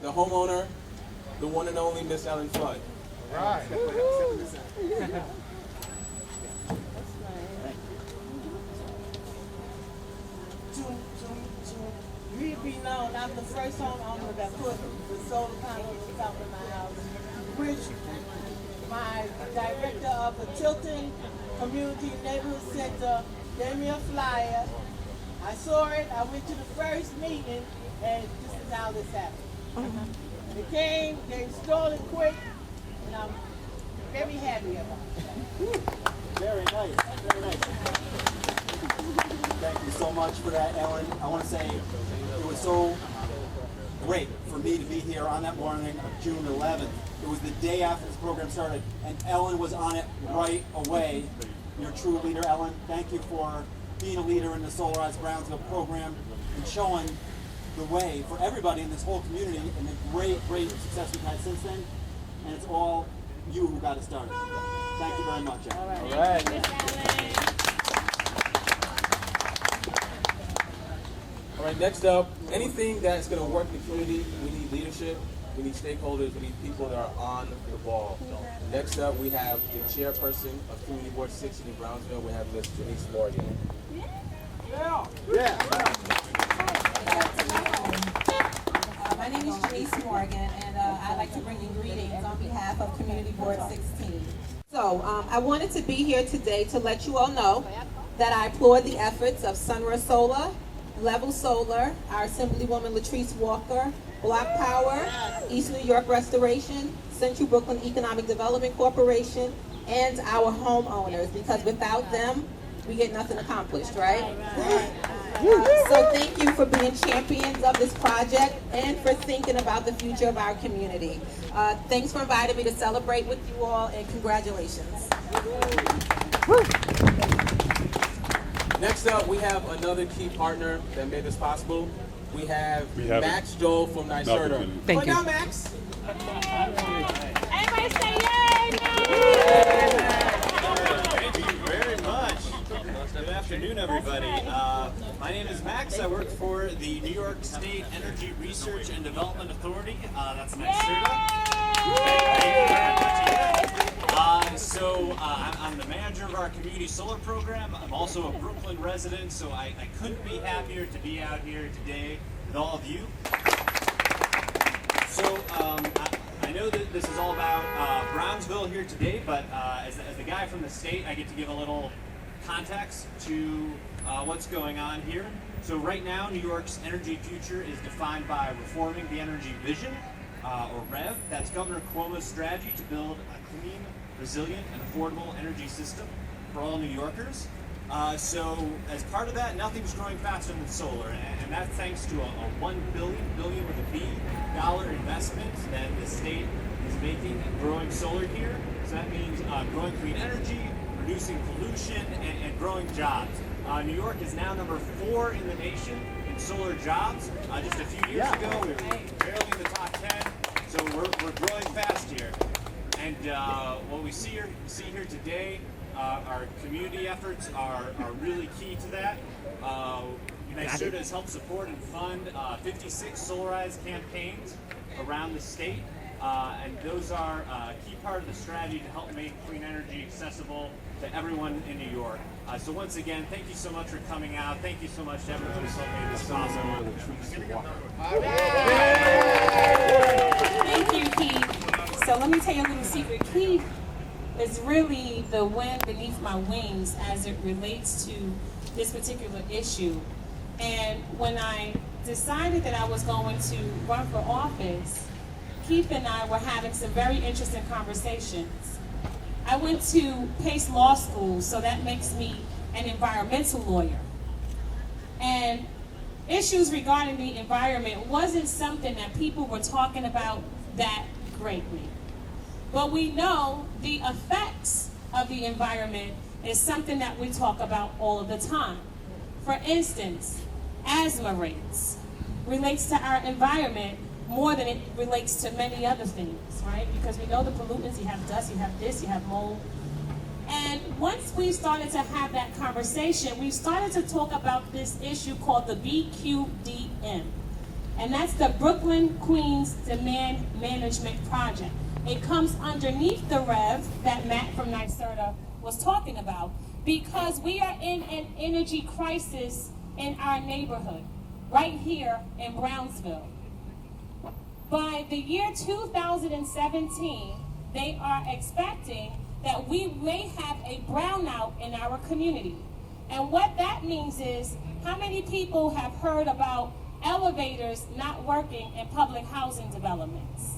the homeowner, the one and only Miss Ellen Fludd. Right. You be known, I'm the first homeowner that put the solar panels up in my house, which my director of the Tilton Community Neighborhood Center gave me a flyer. I saw it, I went to the first meeting, and this is how this happened. They came, they installed it quick, and I'm very happy about it. Very nice, very nice. Thank you so much for that, Ellen. I want to say it was so great for me to be here on that morning of June 11th. It was the day after this program started, and Ellen was on it right away. You're a true leader, Ellen. Thank you for being a leader in the Solarize Brownsville program and showing the way for everybody in this whole community and the great, great success we've had since then. And it's all you who got it started. Thank you very much, Ellen. All right. All right, next up, anything that's going to work in the community, we need leadership, we need stakeholders, we need people that are on the ball. Next up, we have the chairperson of Community Board 6 in Brownsville. We have Ms. Janice Morgan. My name is Janice Morgan, and I'd like to bring you greetings on behalf of Community Board 16. So I wanted to be here today to let you all know that I applaud the efforts of Sunrise Solar, Level Solar, our Assemblywoman Latrice Walker, Block Power, East New York Restoration, Central Brooklyn Economic Development Corporation, and our homeowners, because without them, we get nothing accomplished, right? So thank you for being champions of this project and for thinking about the future of our community. Thanks for inviting me to celebrate with you all, and congratulations. Next up, we have another key partner that made this possible. We have Max Joel from NYSERDA. Thank you. Now, Max. Everybody say yay! Thank you very much. Good afternoon, everybody. My name is Max. I work for the New York State Energy Research and Development Authority. That's NYSERDA. I'm the manager of our community solar program. I'm also a Brooklyn resident, so I couldn't be happier to be out here today with all of you. So I know that this is all about Brownsville here today, but as the guy from the state, I get to give a little context to what's going on here. So right now, New York's energy future is defined by reforming the energy vision, or REV. That's Governor Cuomo's strategy to build a clean, resilient, and affordable energy system for all New Yorkers. So as part of that, nothing's growing faster than solar, and that's thanks to a $1 billion with a B dollar investment that the state is making and growing solar here. So that means growing clean energy, reducing pollution, and growing jobs. New York is now number 4 in the nation in solar jobs. Just a few years ago, we were barely in the top 10, so we're growing fast here. And what we see here today, our community efforts are really key to that. NYSERDA has helped support and fund 56 Solarize campaigns around the state, and those are a key part of the strategy to help make clean energy accessible to everyone in New York. So once again, thank you so much for coming out. Thank you so much to everyone who's helped make this possible. Thank you, Keith. So let me tell you a little secret. Keith is really the wind beneath my wings as it relates to this particular issue. And when I decided that I was going to run for office, Keith and I were having some very interesting conversations. I went to Pace Law School, so that makes me an environmental lawyer. And issues regarding the environment wasn't something that people were talking about that greatly. But we know the effects of the environment is something that we talk about all of the time. For instance, asthma rates relates to our environment more than it relates to many other things, right? Because we know the pollutants, you have dust, you have this, you have mold. And once we started to have that conversation, we started to talk about this issue called the BQDM. and that's the Brooklyn Queens Demand Management Project. It comes underneath the REV that Matt from NYSERDA was talking about, because we are in an energy crisis in our neighborhood, right here in Brownsville. By the year 2017, they are expecting that we may have a brownout in our community. And what that means is, how many people have heard about elevators not working in public housing developments?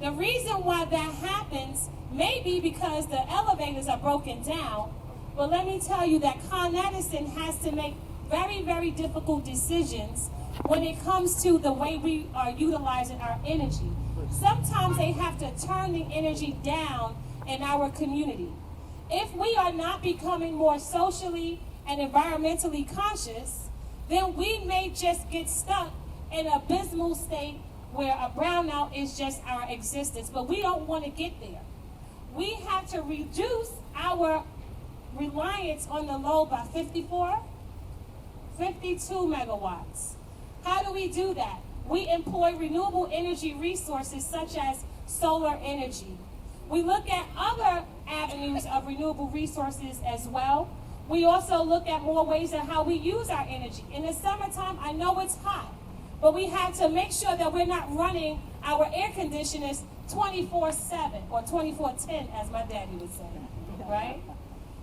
The reason why that happens may be because the elevators are broken down, but let me tell you that Con Edison has to make very, very difficult decisions when it comes to the way we are utilizing our energy. Sometimes they have to turn the energy down in our community. If we are not becoming more socially and environmentally conscious, then we may just get stuck in an abysmal state where a brownout is just our existence, but we don't want to get there. We have to reduce our reliance on the load by 52 megawatts. How do we do that? We employ renewable energy resources such as solar energy. We look at other avenues of renewable resources as well. We also look at more ways of how we use our energy. In the summertime, I know it's hot, but we have to make sure that we're not running our air conditioners 24/7 or 24/10, as my daddy would say, right?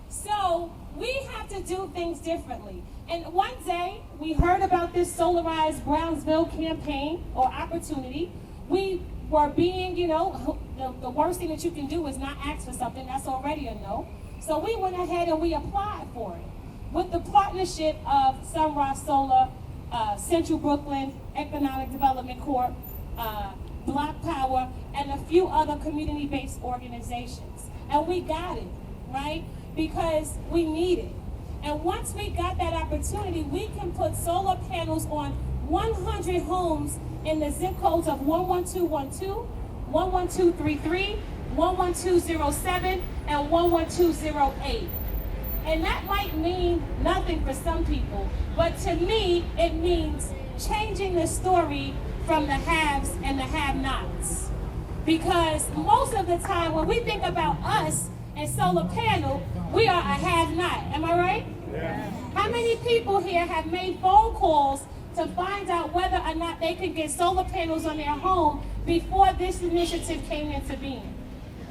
So we have to do things differently. And one day, we heard about this Solarize Brownsville campaign or opportunity. We were being, the worst thing that you can do is not ask for something. That's already a no. So we went ahead and we applied for it with the partnership of Sunrise Solar, Central Brooklyn Economic Development Corp, Block Power, and a few other community-based organizations. And we got it, right? Because we need it. And once we got that opportunity, we can put solar panels on 100 homes in the zip codes of 11212, 11233, 11207, and 11208. And that might mean nothing for some people, but to me, it means changing the story from the haves and the have-nots. Because most of the time, when we think about us and solar panel, we are a have-not. Am I right? Yeah. How many people here have made phone calls to find out whether or not they could get solar panels on their home before this initiative came into being?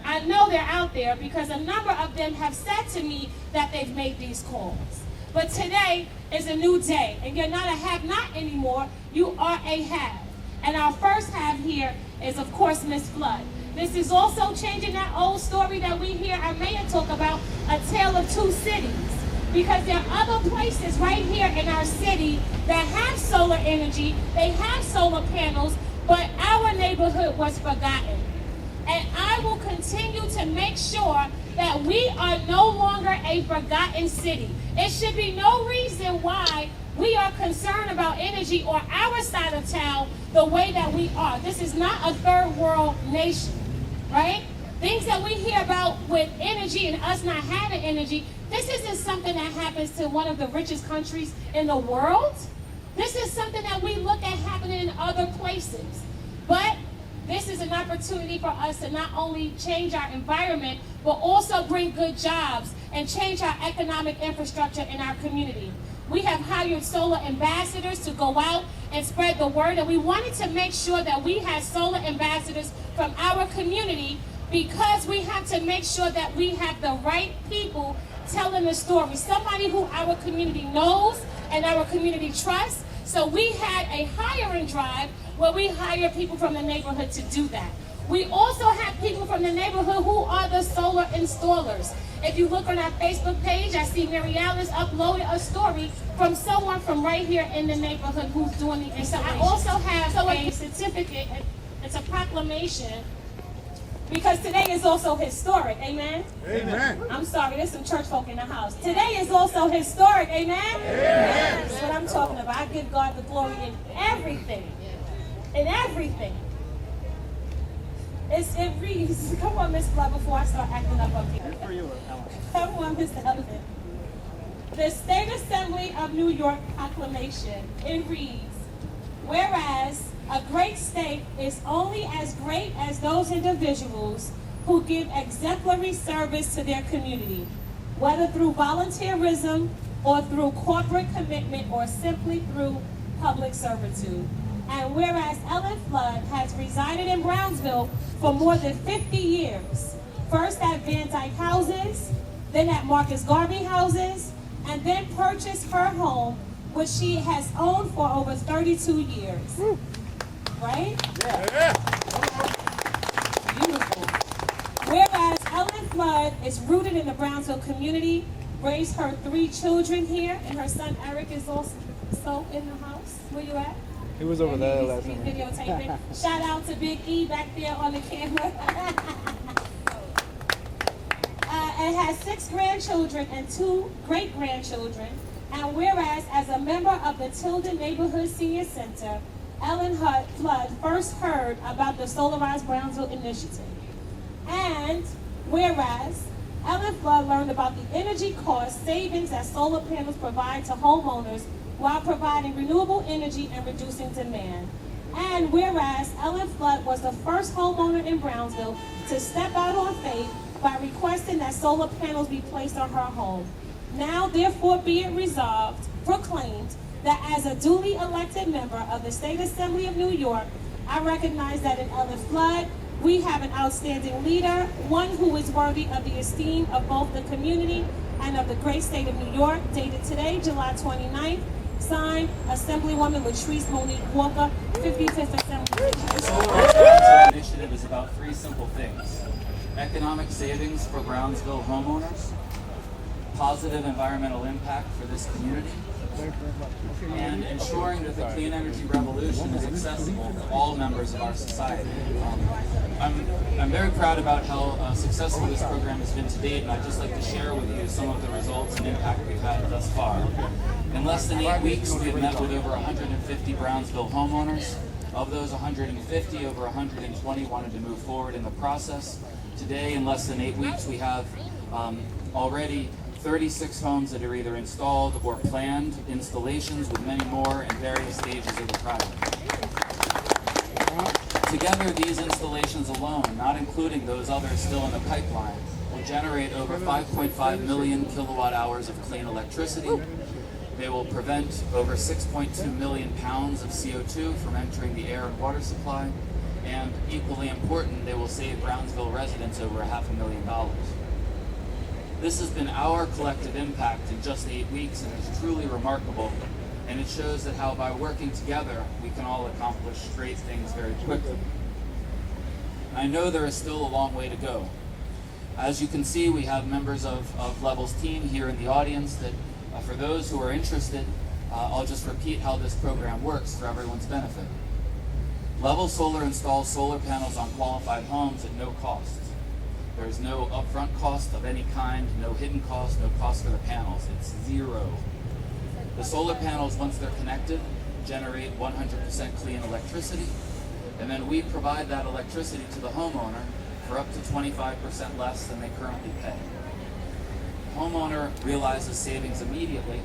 I know they're out there because a number of them have said to me that they've made these calls. But today is a new day, and you're not a have-not anymore, you are a have. And our first have here is, of course, Ms. Fludd. This is also changing that old story that we hear our mayor talk about, a tale of two cities. Because there are other places right here in our city that have solar energy, they have solar panels, but our neighborhood was forgotten. And I will continue to make sure that we are no longer a forgotten city. It should be no reason why we are concerned about energy on our side of town the way that we are. This is not a third world nation, right? Things that we hear about with energy and us not having energy, this isn't something that happens to one of the richest countries in the world. This is something that we look at happening in other places. But this is an opportunity for us to not only change our environment, but also bring good jobs and change our economic infrastructure in our community. We have hired solar ambassadors to go out and spread the word, and we wanted to make sure that we had solar ambassadors from our community because we have to make sure that we have the right people telling the story, somebody who our community knows and our community trusts. So we had a hiring drive where we hire people from the neighborhood to do that. We also have people from the neighborhood who are the solar installers. If you look on our Facebook page, I see Mary Alice uploaded a story from someone from right here in the neighborhood who's doing the installation. I also have a certificate, it's a proclamation, because today is also historic, amen? Amen. I'm sorry, there's some church folk in the house. Today is also historic, amen? Amen. That's what I'm talking about. I give God the glory in everything. In everything. It reads, come on, Miss Fludd, before I start acting up here. Good for you, Ellen. Come on, Mr. Ellen. The State Assembly of New York Proclamation, it reads, Whereas a great state is only as great as those individuals who give exemplary service to their community, whether through volunteerism or through corporate commitment or simply through public servitude. And whereas Ellen Fludd has resided in Brownsville for more than 50 years, first at Van Dyke Houses, then at Marcus Garvey Houses, and then purchased her home, which she has owned for over 32 years. Right? Yeah. Beautiful. Whereas Ellen Fludd is rooted in the Brownsville community, raised her 3 children here, and her son Eric is also in the house. Where you at? He was over there last time. night. Videotaping. Shout out to Big E back there on the camera. And has 6 grandchildren and 2 great-grandchildren. And whereas as a member of the Tilden Neighborhood Senior Center, Ellen Fludd first heard about the Solarize Brownsville initiative. And whereas Ellen Fludd learned about the energy cost savings that solar panels provide to homeowners while providing renewable energy and reducing demand. And whereas Ellen Fludd was the first homeowner in Brownsville to step out on faith by requesting that solar panels be placed on her home. Now therefore be it resolved, proclaimed, that as a duly elected member of the State Assembly of New York, I recognize that in Ellen Fludd, we have an outstanding leader, one who is worthy of the esteem of both the community and of the great state of New York, dated today, July 29th, signed, Assemblywoman Latrice Walker, 55th Assembly. The Solarize Brownsville initiative is about 3 simple things: economic savings for Brownsville homeowners, positive environmental impact for this community, and ensuring that the clean energy revolution is accessible to all members of our society. I'm very proud about how successful this program has been to date, and I'd just like to share with you some of the results and impact we've had thus far. In less than 8 weeks, we have met with over 150 Brownsville homeowners. Of those 150, over 120 wanted to move forward in the process. Today, in less than 8 weeks, we have already 36 homes that are either installed or planned installations, with many more in various stages of the project. Together, these installations alone, not including those others still in the pipeline, will generate over 5.5 million kilowatt hours of clean electricity. They will prevent over 6.2 million pounds of CO2 from entering the air and water supply, and equally important, they will save Brownsville residents over $500,000. This has been our collective impact in just 8 weeks, and it's truly remarkable, and it shows that how by working together, we can all accomplish great things very quickly. I know there is still a long way to go. As you can see, we have members of Level's team here in the audience that, for those who are interested, I'll just repeat how this program works for everyone's benefit. Level Solar installs solar panels on qualified homes at no cost. There is no upfront cost of any kind, no hidden cost, no cost for the panels. It's zero. The solar panels, once they're connected, generate 100% clean electricity, and then we provide that electricity to the homeowner for up to 25% less than they currently pay. The homeowner realizes savings immediately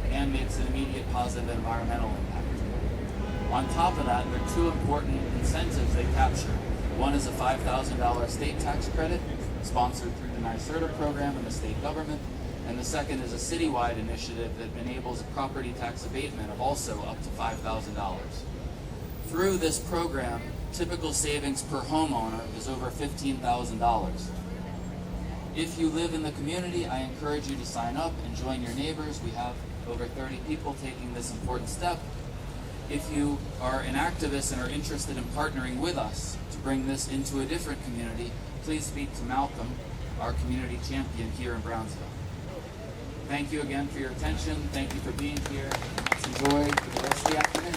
and makes an immediate positive environmental impact. On top of that, there are 2 important incentives they capture. One is a $5,000 state tax credit, sponsored through the NYSERDA program and the state government, and the second is a citywide initiative that enables a property tax abatement of also up to $5,000. Through this program, typical savings per homeowner is over $15,000. If you live in the community, I encourage you to sign up and join your neighbors. We have over 30 people taking this important step. If you are an activist and are interested in partnering with us to bring this into a different community, please speak to Malcolm, our community champion here in Brownsville. Thank you again for your attention. Thank you for being here. Let's enjoy the rest of the afternoon.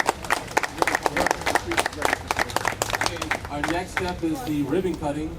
Our next step is the ribbon cutting.